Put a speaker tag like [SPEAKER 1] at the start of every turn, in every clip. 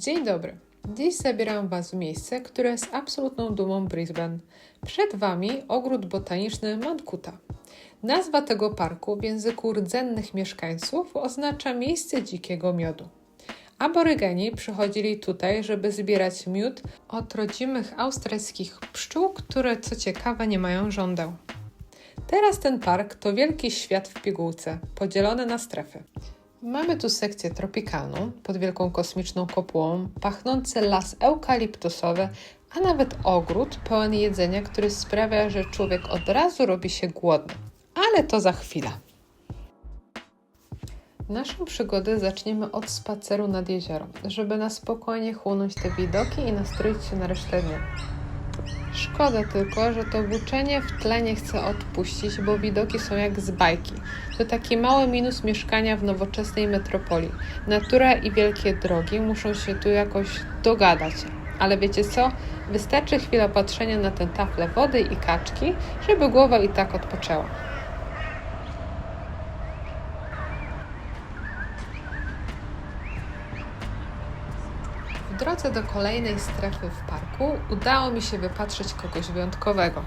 [SPEAKER 1] Dzień dobry. Dziś zabieram Was w miejsce, które jest absolutną dumą Brisbane. Przed Wami ogród botaniczny Mount Coot-tha. Nazwa tego parku w języku rdzennych mieszkańców oznacza miejsce dzikiego miodu. Aborygeni przychodzili tutaj, żeby zbierać miód od rodzimych australijskich pszczół, które co ciekawe nie mają żądeł. Teraz ten park to wielki świat w pigułce, podzielony na strefy. Mamy tu sekcję tropikalną, pod wielką kosmiczną kopułą, pachnący las eukaliptusowy, a nawet ogród pełen jedzenia, który sprawia, że człowiek od razu robi się głodny. Ale to za chwilę. Naszą przygodę zaczniemy od spaceru nad jeziorem, żeby na spokojnie chłonąć te widoki i nastroić się na resztę dnia. Szkoda tylko, że to włóczenie w tle nie chce odpuścić, bo widoki są jak z bajki. To taki mały minus mieszkania w nowoczesnej metropolii. Natura i wielkie drogi muszą się tu jakoś dogadać. Ale wiecie co? Wystarczy chwila patrzenia na tę taflę wody i kaczki, żeby głowa i tak odpoczęła. W drodze do kolejnej strefy w parku udało mi się wypatrzeć kogoś wyjątkowego.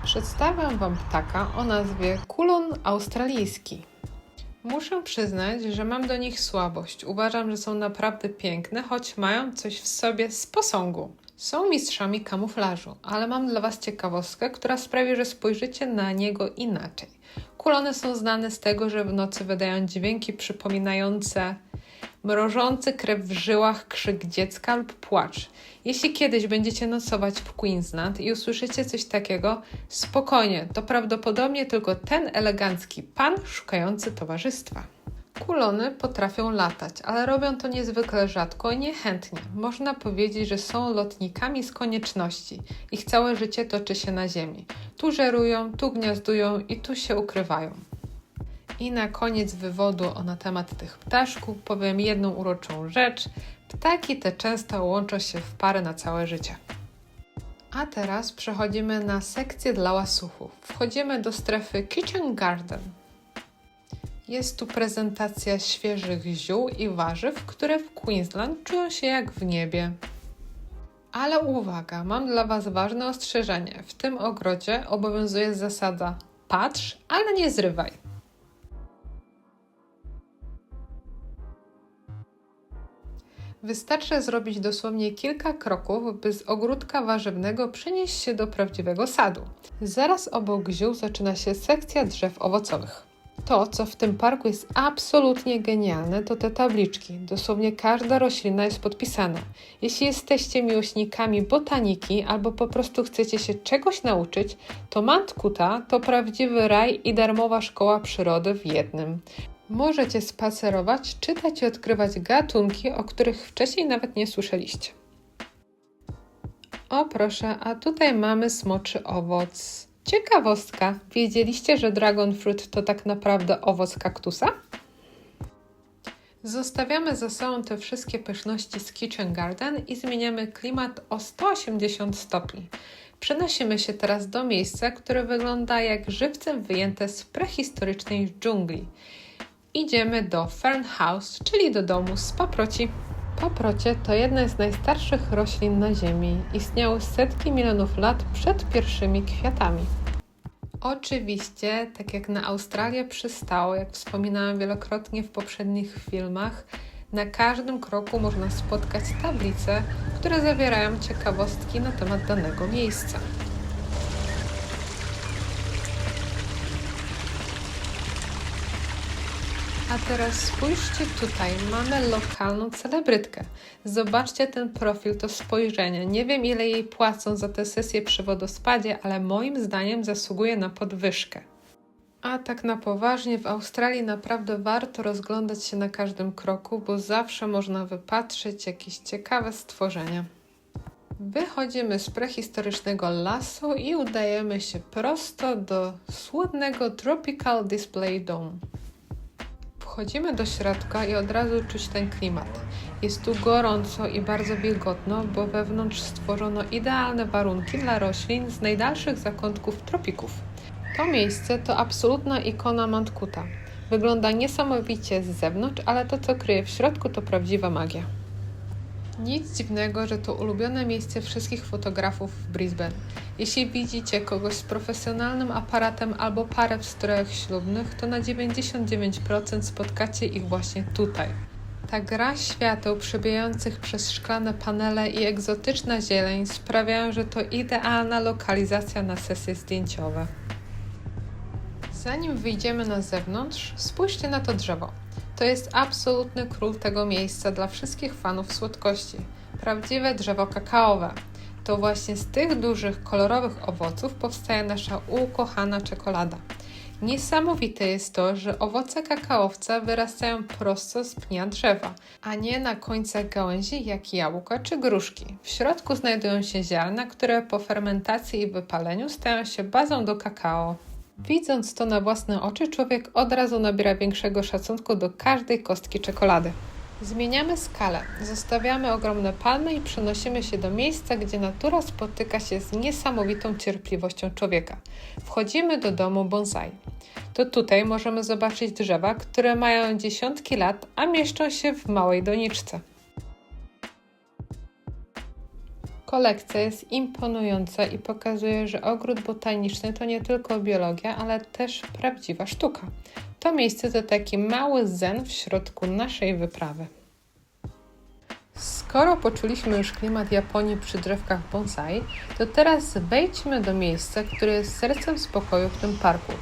[SPEAKER 1] Przedstawiam Wam ptaka o nazwie kulon australijski. Muszę przyznać, że mam do nich słabość. Uważam, że są naprawdę piękne, choć mają coś w sobie z posągu. Są mistrzami kamuflażu, ale mam dla Was ciekawostkę, która sprawi, że spojrzycie na niego inaczej. Kulony są znane z tego, że w nocy wydają dźwięki przypominające mrożący krew w żyłach krzyk dziecka lub płacz. Jeśli kiedyś będziecie nocować w Queensland i usłyszycie coś takiego, spokojnie, to prawdopodobnie tylko ten elegancki pan szukający towarzystwa. Kulony potrafią latać, ale robią to niezwykle rzadko i niechętnie. Można powiedzieć, że są lotnikami z konieczności. Ich całe życie toczy się na ziemi. Tu żerują, tu gniazdują i tu się ukrywają. I na koniec wywodu na temat tych ptaszków powiem jedną uroczą rzecz. Ptaki te często łączą się w pary na całe życie. A teraz przechodzimy na sekcję dla łasuchów. Wchodzimy do strefy Kitchen Garden. Jest tu prezentacja świeżych ziół i warzyw, które w Queensland czują się jak w niebie. Ale uwaga, mam dla Was ważne ostrzeżenie. W tym ogrodzie obowiązuje zasada patrz, ale nie zrywaj. Wystarczy zrobić dosłownie kilka kroków, by z ogródka warzywnego przenieść się do prawdziwego sadu. Zaraz obok ziół zaczyna się sekcja drzew owocowych. To, co w tym parku jest absolutnie genialne, to te tabliczki. Dosłownie każda roślina jest podpisana. Jeśli jesteście miłośnikami botaniki albo po prostu chcecie się czegoś nauczyć, to Mount Coot-tha to prawdziwy raj i darmowa szkoła przyrody w jednym. Możecie spacerować, czytać i odkrywać gatunki, o których wcześniej nawet nie słyszeliście. O proszę, a tutaj mamy smoczy owoc. Ciekawostka, wiedzieliście, że dragon fruit to tak naprawdę owoc kaktusa? Zostawiamy za sobą te wszystkie pyszności z Kitchen Garden i zmieniamy klimat o 180 stopni. Przenosimy się teraz do miejsca, które wygląda jak żywcem wyjęte z prehistorycznej dżungli. Idziemy do Fern House, czyli do domu z paproci. Paprocie to jedna z najstarszych roślin na Ziemi. Istniały setki milionów lat przed pierwszymi kwiatami. Oczywiście, tak jak na Australię przystało, jak wspominałam wielokrotnie w poprzednich filmach, na każdym kroku można spotkać tablice, które zawierają ciekawostki na temat danego miejsca. A teraz spójrzcie tutaj, mamy lokalną celebrytkę. Zobaczcie ten profil, to spojrzenie. Nie wiem, ile jej płacą za tę sesję przy wodospadzie, ale moim zdaniem zasługuje na podwyżkę. A tak na poważnie, w Australii naprawdę warto rozglądać się na każdym kroku, bo zawsze można wypatrzyć jakieś ciekawe stworzenia. Wychodzimy z prehistorycznego lasu i udajemy się prosto do słynnego Tropical Display Dome. Wchodzimy do środka i od razu czuć ten klimat. Jest tu gorąco i bardzo wilgotno, bo wewnątrz stworzono idealne warunki dla roślin z najdalszych zakątków tropików. To miejsce to absolutna ikona Mount Coot-tha. Wygląda niesamowicie z zewnątrz, ale to, co kryje w środku, to prawdziwa magia. Nic dziwnego, że to ulubione miejsce wszystkich fotografów w Brisbane. Jeśli widzicie kogoś z profesjonalnym aparatem albo parę w strojach ślubnych, to na 99% spotkacie ich właśnie tutaj. Ta gra świateł przebijających przez szklane panele i egzotyczna zieleń sprawiają, że to idealna lokalizacja na sesje zdjęciowe. Zanim wyjdziemy na zewnątrz, spójrzcie na to drzewo. To jest absolutny król tego miejsca dla wszystkich fanów słodkości. Prawdziwe drzewo kakaowe. To właśnie z tych dużych, kolorowych owoców powstaje nasza ukochana czekolada. Niesamowite jest to, że owoce kakaowca wyrastają prosto z pnia drzewa, a nie na końcach gałęzi jak jabłka czy gruszki. W środku znajdują się ziarna, które po fermentacji i wypaleniu stają się bazą do kakao. Widząc to na własne oczy, człowiek od razu nabiera większego szacunku do każdej kostki czekolady. Zmieniamy skalę, zostawiamy ogromne palmy i przenosimy się do miejsca, gdzie natura spotyka się z niesamowitą cierpliwością człowieka. Wchodzimy do domu bonsai. To tutaj możemy zobaczyć drzewa, które mają dziesiątki lat, a mieszczą się w małej doniczce. Kolekcja jest imponująca i pokazuje, że ogród botaniczny to nie tylko biologia, ale też prawdziwa sztuka. To miejsce to taki mały zen w środku naszej wyprawy. Skoro poczuliśmy już klimat Japonii przy drzewkach bonsai, to teraz wejdźmy do miejsca, które jest sercem spokoju w tym parku.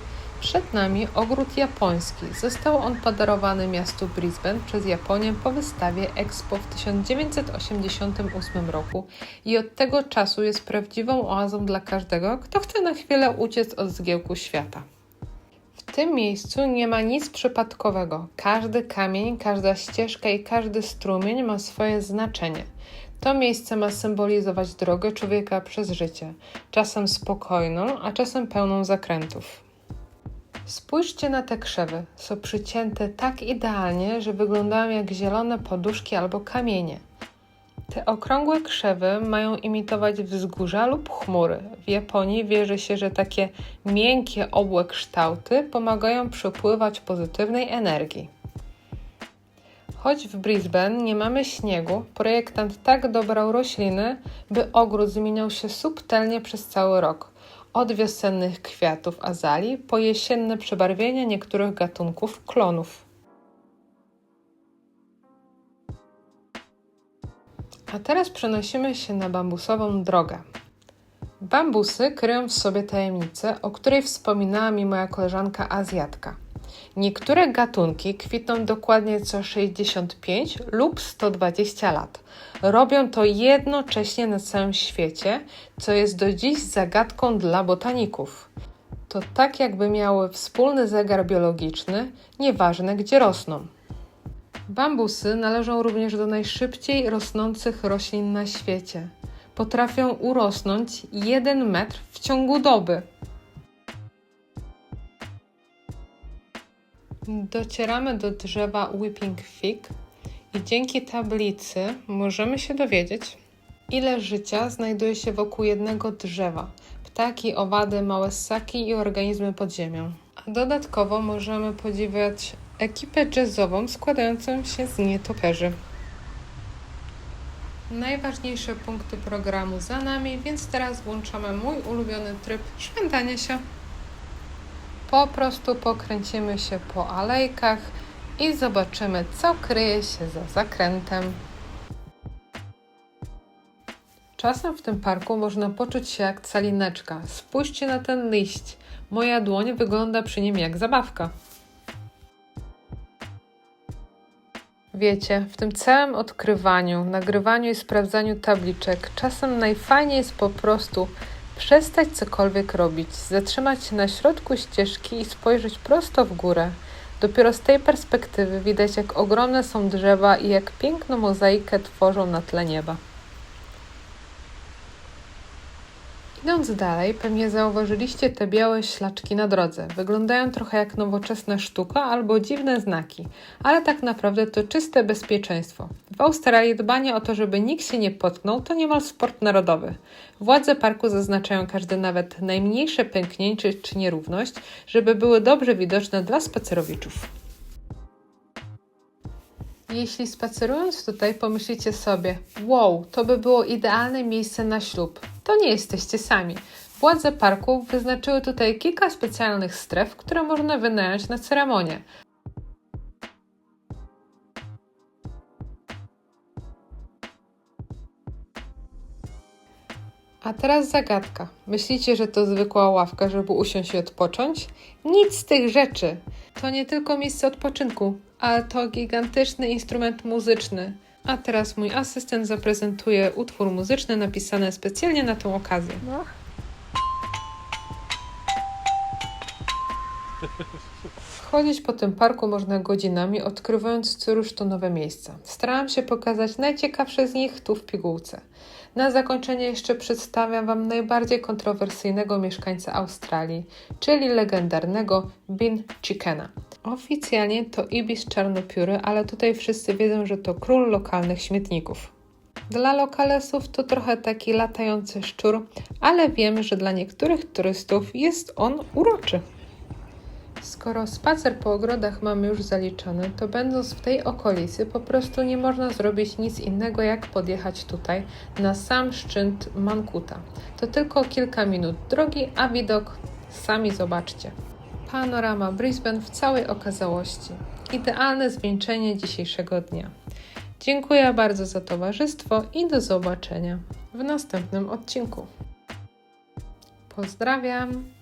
[SPEAKER 1] Przed nami ogród japoński. Został on podarowany miastu Brisbane przez Japonię po wystawie Expo w 1988 roku i od tego czasu jest prawdziwą oazą dla każdego, kto chce na chwilę uciec od zgiełku świata. W tym miejscu nie ma nic przypadkowego. Każdy kamień, każda ścieżka i każdy strumień ma swoje znaczenie. To miejsce ma symbolizować drogę człowieka przez życie, czasem spokojną, a czasem pełną zakrętów. Spójrzcie na te krzewy. Są przycięte tak idealnie, że wyglądają jak zielone poduszki albo kamienie. Te okrągłe krzewy mają imitować wzgórza lub chmury. W Japonii wierzy się, że takie miękkie, obłe kształty pomagają przepływać pozytywnej energii. Choć w Brisbane nie mamy śniegu, projektant tak dobrał rośliny, by ogród zmieniał się subtelnie przez cały rok. Od wiosennych kwiatów azalii po jesienne przebarwienia niektórych gatunków klonów. A teraz przenosimy się na bambusową drogę. Bambusy kryją w sobie tajemnicę, o której wspominała mi moja koleżanka Azjatka. Niektóre gatunki kwitną dokładnie co 65 lub 120 lat. Robią to jednocześnie na całym świecie, co jest do dziś zagadką dla botaników. To tak jakby miały wspólny zegar biologiczny, nieważne gdzie rosną. Bambusy należą również do najszybciej rosnących roślin na świecie. Potrafią urosnąć 1 metr w ciągu doby. Docieramy do drzewa Weeping Fig i dzięki tablicy możemy się dowiedzieć, ile życia znajduje się wokół jednego drzewa. Ptaki, owady, małe ssaki i organizmy pod ziemią. A dodatkowo możemy podziwiać ekipę jazzową składającą się z nietoperzy. Najważniejsze punkty programu za nami, więc teraz włączamy mój ulubiony tryb szwendania się. Po prostu pokręcimy się po alejkach i zobaczymy, co kryje się za zakrętem. Czasem w tym parku można poczuć się jak calineczka. Spójrzcie na ten liść. Moja dłoń wygląda przy nim jak zabawka. Wiecie, w tym całym odkrywaniu, nagrywaniu i sprawdzaniu tabliczek czasem najfajniej jest po prostu przestać cokolwiek robić, zatrzymać się na środku ścieżki i spojrzeć prosto w górę. Dopiero z tej perspektywy widać, jak ogromne są drzewa i jak piękną mozaikę tworzą na tle nieba. Idąc dalej, pewnie zauważyliście te białe ślaczki na drodze. Wyglądają trochę jak nowoczesna sztuka albo dziwne znaki, ale tak naprawdę to czyste bezpieczeństwo. W Australii dbanie o to, żeby nikt się nie potknął, to niemal sport narodowy. Władze parku zaznaczają każde nawet najmniejsze pęknięcie czy nierówność, żeby były dobrze widoczne dla spacerowiczów. Jeśli spacerując tutaj pomyślicie sobie, wow, to by było idealne miejsce na ślub, to nie jesteście sami. Władze parku wyznaczyły tutaj kilka specjalnych stref, które można wynająć na ceremonię. A teraz zagadka. Myślicie, że to zwykła ławka, żeby usiąść i odpocząć? Nic z tych rzeczy! To nie tylko miejsce odpoczynku, ale to gigantyczny instrument muzyczny. A teraz mój asystent zaprezentuje utwór muzyczny napisany specjalnie na tę okazję. Chodzić po tym parku można godzinami, odkrywając co rusz to nowe miejsca. Starałam się pokazać najciekawsze z nich tu w pigułce. Na zakończenie jeszcze przedstawiam Wam najbardziej kontrowersyjnego mieszkańca Australii, czyli legendarnego Bin Chickena. Oficjalnie to ibis czarnopióry, ale tutaj wszyscy wiedzą, że to król lokalnych śmietników. Dla lokalesów to trochę taki latający szczur, ale wiem, że dla niektórych turystów jest on uroczy. Skoro spacer po ogrodach mamy już zaliczony, to będąc w tej okolicy po prostu nie można zrobić nic innego jak podjechać tutaj na sam szczyt Mankuta. To tylko kilka minut drogi, a widok sami zobaczcie. Panorama Brisbane w całej okazałości. Idealne zwieńczenie dzisiejszego dnia. Dziękuję bardzo za towarzystwo i do zobaczenia w następnym odcinku. Pozdrawiam!